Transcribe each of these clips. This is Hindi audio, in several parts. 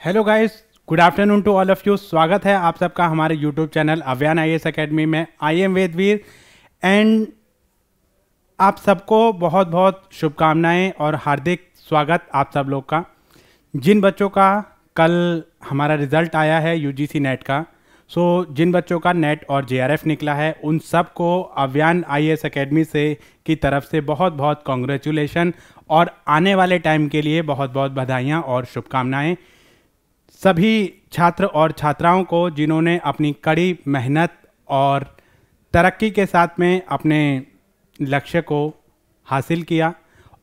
Hello guys, good afternoon to all of you. स्वागत है आप सबका हमारे YouTube channel Avyan IAS academy में। आई एम वेदवीर एंड आप सबको बहुत बहुत शुभकामनाएं और हार्दिक स्वागत आप सब लोग का। जिन बच्चों का कल हमारा रिज़ल्ट आया है यूजीसी नेट का, जिन बच्चों का नेट और जेआरएफ निकला है उन सब को अव्यान आईएएस एकेडमी से की तरफ से बहुत बहुत कॉन्ग्रेचुलेशन और आने वाले टाइम के लिए बहुत बहुत बधाइयाँ और शुभकामनाएँ। सभी छात्र और छात्राओं को जिन्होंने अपनी कड़ी मेहनत और तरक्की के साथ में अपने लक्ष्य को हासिल किया,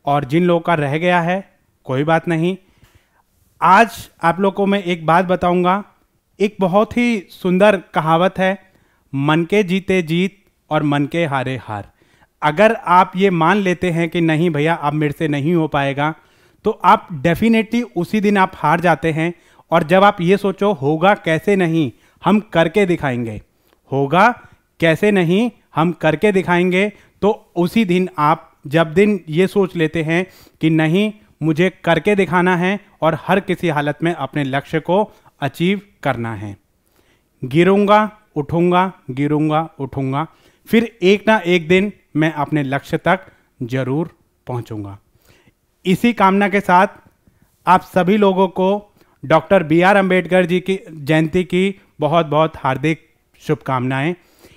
और जिन लोगों का रह गया है कोई बात नहीं। आज आप लोगों को मैं एक बात बताऊंगा। एक बहुत ही सुंदर कहावत है, मन के जीते जीत और मन के हारे हार। अगर आप ये मान लेते हैं कि नहीं भैया अब मेरे से नहीं हो पाएगा, तो आप डेफिनेटली उसी दिन आप हार जाते हैं। और जब आप ये सोचो होगा कैसे नहीं, हम करके दिखाएंगे, होगा कैसे नहीं हम करके दिखाएंगे, तो उसी दिन आप जब दिन ये सोच लेते हैं कि नहीं मुझे करके दिखाना है और हर किसी हालत में अपने लक्ष्य को अचीव करना है, गिरूंगा उठूंगा गिरूंगा उठूंगा, फिर एक ना एक दिन मैं अपने लक्ष्य तक जरूर पहुंचूंगा। इसी कामना के साथ आप सभी लोगों को डॉक्टर बी.आर. अम्बेडकर जी की जयंती की बहुत बहुत हार्दिक शुभकामनाएं।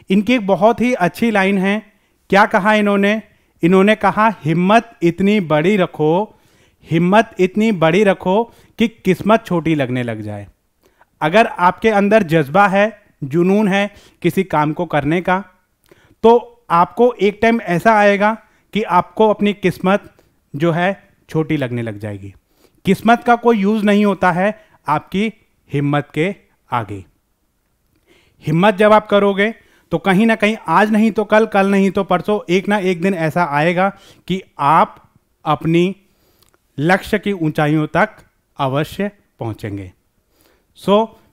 इनकी एक बहुत ही अच्छी लाइन है। क्या कहा इन्होंने कहा, हिम्मत इतनी बड़ी रखो, हिम्मत इतनी बड़ी रखो कि किस्मत छोटी लगने लग जाए। अगर आपके अंदर जज्बा है, जुनून है किसी काम को करने का, तो आपको एक टाइम ऐसा आएगा कि आपको अपनी किस्मत जो है छोटी लगने लग जाएगी। किस्मत का कोई यूज नहीं होता है आपकी हिम्मत के आगे। हिम्मत जब आप करोगे तो कहीं ना कहीं आज नहीं तो कल, कल नहीं तो परसों, एक ना एक दिन ऐसा आएगा कि आप अपनी लक्ष्य की ऊंचाइयों तक अवश्य पहुंचेंगे।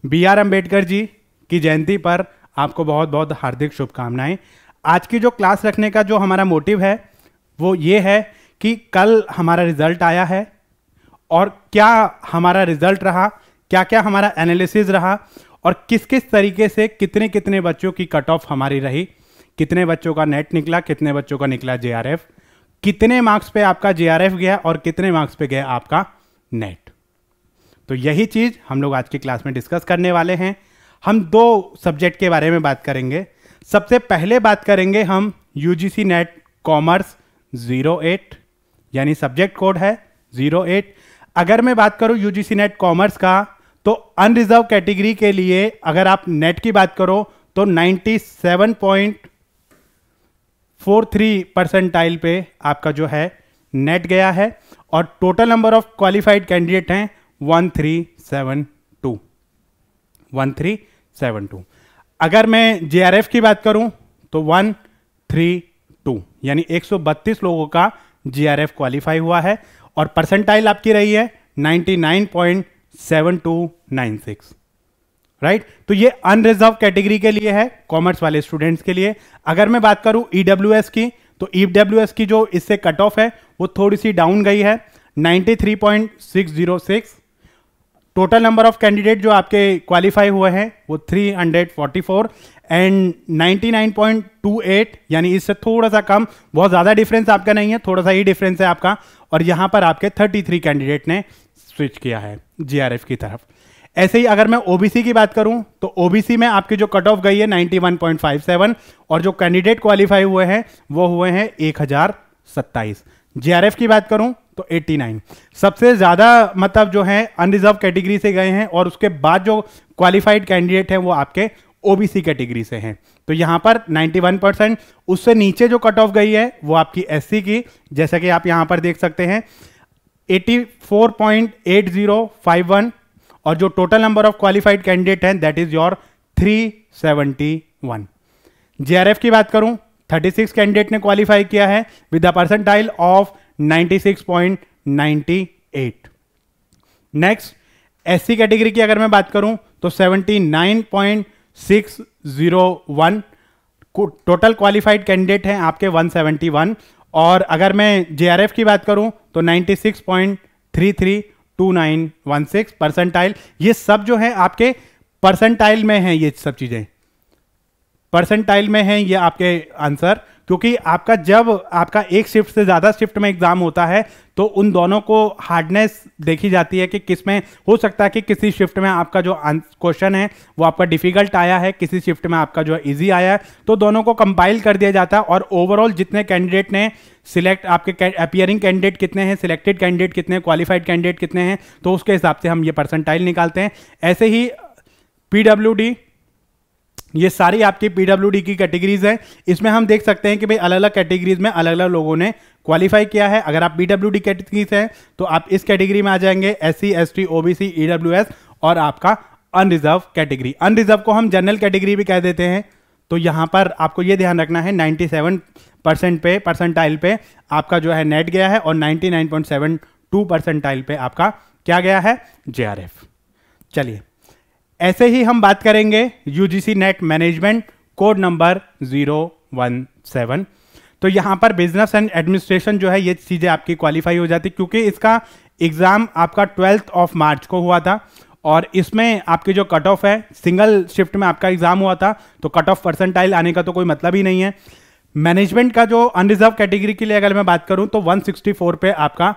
बी.आर. अम्बेडकर जी की जयंती पर आपको बहुत बहुत हार्दिक शुभकामनाएं। आज की जो क्लास रखने का जो हमारा मोटिव है वो ये है कि कल हमारा रिजल्ट आया है और क्या हमारा रिजल्ट रहा, क्या क्या हमारा एनालिसिस रहा, और किस किस तरीके से कितने कितने बच्चों की कट ऑफ हमारी रही, कितने बच्चों का नेट निकला, कितने बच्चों का निकला जेआरएफ, कितने मार्क्स पे आपका जेआरएफ गया और कितने मार्क्स पे गया आपका नेट। तो यही चीज़ हम लोग आज की क्लास में डिस्कस करने वाले हैं। हम दो सब्जेक्ट के बारे में बात करेंगे। सबसे पहले बात करेंगे हम यूजीसी नेट कॉमर्स 08, यानी सब्जेक्ट कोड है 08। अगर मैं बात करूं यूजीसी नेट कॉमर्स का, तो अनरिजर्व कैटेगरी के लिए अगर आप नेट की बात करो तो 97.43 परसेंटाइल पे आपका जो है नेट गया है, और total number of qualified candidate हैं 1372। अगर मैं जेआरएफ की बात करूं तो 132, यानी 132 लोगों का जेआरएफ क्वालिफाई हुआ है, और परसेंटाइल आपकी रही है 99.7296, राइट। तो ये अनरिजर्व कैटेगरी के लिए है, कॉमर्स वाले स्टूडेंट्स के लिए। अगर मैं बात करूं ईडब्ल्यूएस की, तो ईडब्ल्यूएस की जो इससे कट ऑफ है वो थोड़ी सी डाउन गई है 93.606। टोटल नंबर ऑफ कैंडिडेट जो आपके क्वालिफाई हुए हैं वो 344 एंड 99.28, यानी इससे थोड़ा सा कम, बहुत ज़्यादा डिफरेंस आपका नहीं है, थोड़ा सा ही डिफरेंस है आपका। और यहाँ पर आपके 33 कैंडिडेट ने स्विच किया है जीआरएफ की तरफ। ऐसे ही अगर मैं ओबीसी की बात करूं तो ओबीसी में आपकी जो कट ऑफ गई है 91.57, और जो कैंडिडेट क्वालिफाई हुए हैं वो हुए हैं 1027। जीआरएफ की बात करूं तो 89। सबसे ज़्यादा मतलब जो है अनरिजर्व कैटेगरी से गए हैं, और उसके बाद जो क्वालिफाइड कैंडिडेट हैं वो आपके ओबीसी कैटेगरी से हैं। तो यहाँ पर 91%। उससे नीचे जो कट ऑफ गई है वो आपकी एससी की, जैसा कि आप यहाँ पर देख सकते हैं 84.8051, और जो total number of qualified candidate हैं दैट इज योर 371। जेआरएफ की बात करूं 36 कैंडिडेट ने क्वालिफाई किया है with the percentile of 96.98। Next SC category की अगर मैं बात करूं तो 79.601 टोटल क्वालिफाइड कैंडिडेट हैं आपके 171, और अगर मैं जेआरएफ की बात करूं तो 96.33 2916 परसेंटाइल। ये सब जो है आपके परसेंटाइल में है, ये सब चीजें परसेंटाइल में है ये आपके आंसर, क्योंकि आपका जब आपका एक शिफ्ट से ज़्यादा शिफ्ट में एग्जाम होता है तो उन दोनों को हार्डनेस देखी जाती है कि किसमें हो सकता है कि किसी शिफ्ट में आपका जो क्वेश्चन है वो आपका डिफिकल्ट आया है, किसी शिफ्ट में आपका जो इजी आया है, तो दोनों को कंपाइल कर दिया जाता है और ओवरऑल जितने कैंडिडेट ने सिलेक्ट, आपके अपियरिंग कैंडिडेट कितने हैं, सिलेक्टेड कैंडिडेट कितने हैं, क्वालिफाइड कैंडिडेट कितने हैं, तो उसके हिसाब से हम ये परसेंटाइल निकालते हैं। ऐसे ही पीडब्ल्यूडी, ये सारी आपकी पीडब्ल्यूडी की कैटेगरीज है। इसमें हम देख सकते हैं कि भाई अलग अलग कैटेगरीज में अलग अलग लोगों ने क्वालिफाई किया है। अगर आप पीडब्ल्यूडी कैटेगरीज हैं तो आप इस कैटेगरी में आ जाएंगे, एससी, एसटी, ओबीसी, ईडब्ल्यूएस और आपका अनरिजर्व कैटेगरी। अनरिजर्व को हम जनरल कैटेगरी भी कह देते हैं। तो यहां पर आपको ये ध्यान रखना है 97% पे परसेंटाइल पे आपका जो है नेट गया है और 99.72 परसेंटाइल पे आपका क्या गया है, जेआरएफ। चलिए ऐसे ही हम बात करेंगे UGC net management code number 017। तो यहां पर बिजनेस एंड एडमिनिस्ट्रेशन जो है ये चीजें आपकी क्वालिफाई हो जाती, क्योंकि इसका एग्जाम आपका 12 मार्च को हुआ था और इसमें आपकी जो कट ऑफ है, सिंगल शिफ्ट में आपका एग्जाम हुआ था, तो कट ऑफ परसेंटाइल आने का तो कोई मतलब ही नहीं है। मैनेजमेंट का जो अनरिजर्व कैटेगरी के लिए अगर मैं बात करूं तो 164 पे आपका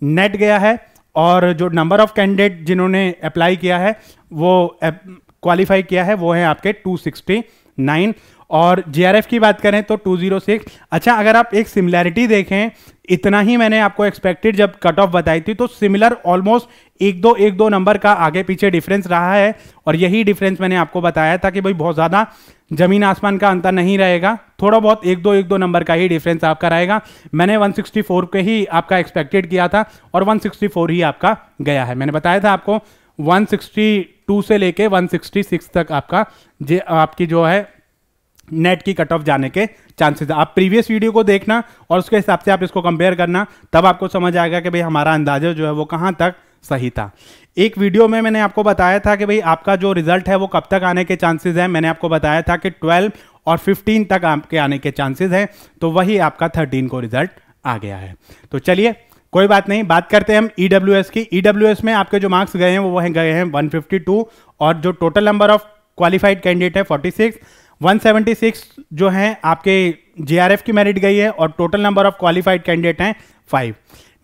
नेट गया है और जो नंबर ऑफ कैंडिडेट जिन्होंने अप्लाई किया है वो क्वालिफाई किया है वो है आपके 269 और जीआरएफ की बात करें तो 206। अच्छा, अगर आप एक सिमिलैरिटी देखें, इतना ही मैंने आपको एक्सपेक्टेड जब कट ऑफ बताई थी तो सिमिलर ऑलमोस्ट एक दो नंबर का आगे पीछे डिफरेंस रहा है और यही डिफरेंस मैंने आपको बताया था कि भाई बहुत ज़्यादा जमीन आसमान का अंतर नहीं रहेगा, थोड़ा बहुत एक दो नंबर का ही डिफरेंस आपका रहेगा। मैंने 164 के ही आपका एक्सपेक्टेड किया था और 164 ही आपका गया है। मैंने बताया था आपको 162 से लेके 166 तक आपकी जो है नेट की कट ऑफ जाने के चांसेस। आप प्रीवियस वीडियो को देखना और उसके हिसाब से आप इसको कंपेयर करना, तब आपको समझ आएगा कि भाई हमारा अंदाजा जो है वो कहाँ तक सही था। एक वीडियो में मैंने आपको बताया था कि भाई आपका जो रिजल्ट है वो कब तक आने के चांसेस हैं। मैंने आपको बताया था कि 12 और 15 तक आपके आने के चांसेस हैं, तो वही आपका 13 को रिजल्ट आ गया है। तो चलिए कोई बात नहीं, बात करते हैं हम ईडब्ल्यूएस की। ईडब्ल्यूएस में आपके जो मार्क्स गए हैं वो गए हैं 152 और जो total number of qualified candidate है 46। 176 जो है आपके जीआरएफ की मेरिट गई है और total number of qualified candidate हैं 5।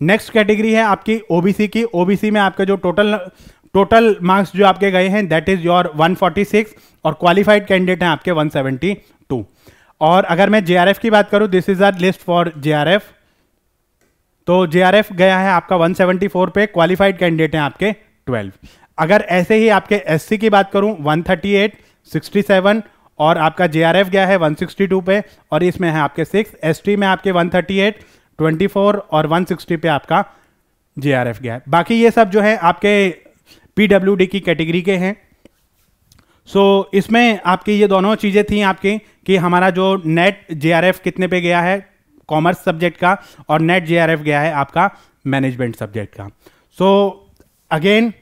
नेक्स्ट कैटेगरी है आपकी ओबीसी की। ओबीसी में आपके जो टोटल मार्क्स जो आपके गए हैं दैट इज योर 146 और क्वालिफाइड कैंडिडेट हैं आपके 172। और अगर मैं जेआरएफ की बात करूं, this is our list for JRF. तो जेआरएफ गया है आपका 174 पे, क्वालिफाइड कैंडिडेट हैं आपके 12। अगर ऐसे ही आपके एससी की बात करूं 138, 67 और आपका जेआरएफ गया है 162 पे और इसमें है आपके 6। एसटी में आपके 138, 24 और 160 पे आपका जेआरएफ गया है। बाकी ये सब जो है आपके पीडब्ल्यूडी की कैटेगरी के हैं। सो इसमें आपकी ये दोनों चीज़ें थी आपकी कि हमारा जो नेट जेआरएफ कितने पे गया है कॉमर्स सब्जेक्ट का और नेट जेआरएफ गया है आपका मैनेजमेंट सब्जेक्ट का। सो अगेन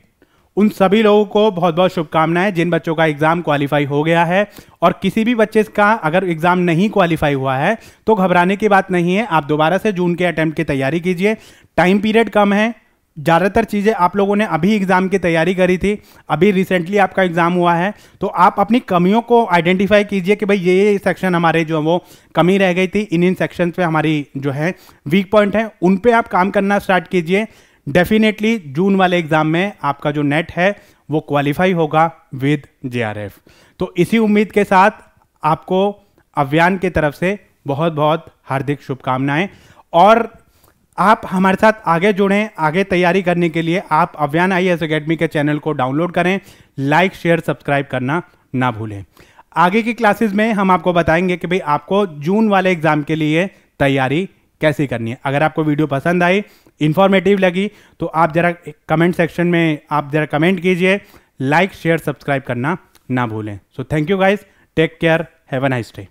उन सभी लोगों को बहुत बहुत शुभकामनाएं जिन बच्चों का एग्जाम क्वालिफाई हो गया है, और किसी भी बच्चे का अगर एग्जाम नहीं क्वालिफाई हुआ है तो घबराने की बात नहीं है। आप दोबारा से जून के अटेम्प्ट की तैयारी कीजिए। टाइम पीरियड कम है, ज़्यादातर चीज़ें आप लोगों ने अभी एग्जाम की तैयारी करी थी, अभी रिसेंटली आपका एग्जाम हुआ है, तो आप अपनी कमियों को आइडेंटिफाई कीजिए कि भाई ये सेक्शन हमारे जो वो कमी रह गई थी, इन सेक्शन पे हमारी जो है वीक पॉइंट है, उन पे आप काम करना स्टार्ट कीजिए। डेफिनेटली जून वाले एग्जाम में आपका जो नेट है वो क्वालिफाई होगा विद जेआरएफ। तो इसी उम्मीद के साथ आपको अव्यान की तरफ से बहुत बहुत हार्दिक शुभकामनाएं, और आप हमारे साथ आगे जुड़ें। आगे तैयारी करने के लिए आप अव्यान आईएएस एकेडमी के चैनल को डाउनलोड करें, लाइक शेयर सब्सक्राइब करना ना भूलें। आगे की क्लासेस में हम आपको बताएंगे कि भाई आपको जून वाले एग्जाम के लिए तैयारी कैसे करनी है। अगर आपको वीडियो पसंद आई, इंफॉर्मेटिव लगी, तो आप जरा कमेंट सेक्शन में आप जरा कमेंट कीजिए, लाइक शेयर सब्सक्राइब करना ना भूलें। So thank you guys, take care, have a nice day.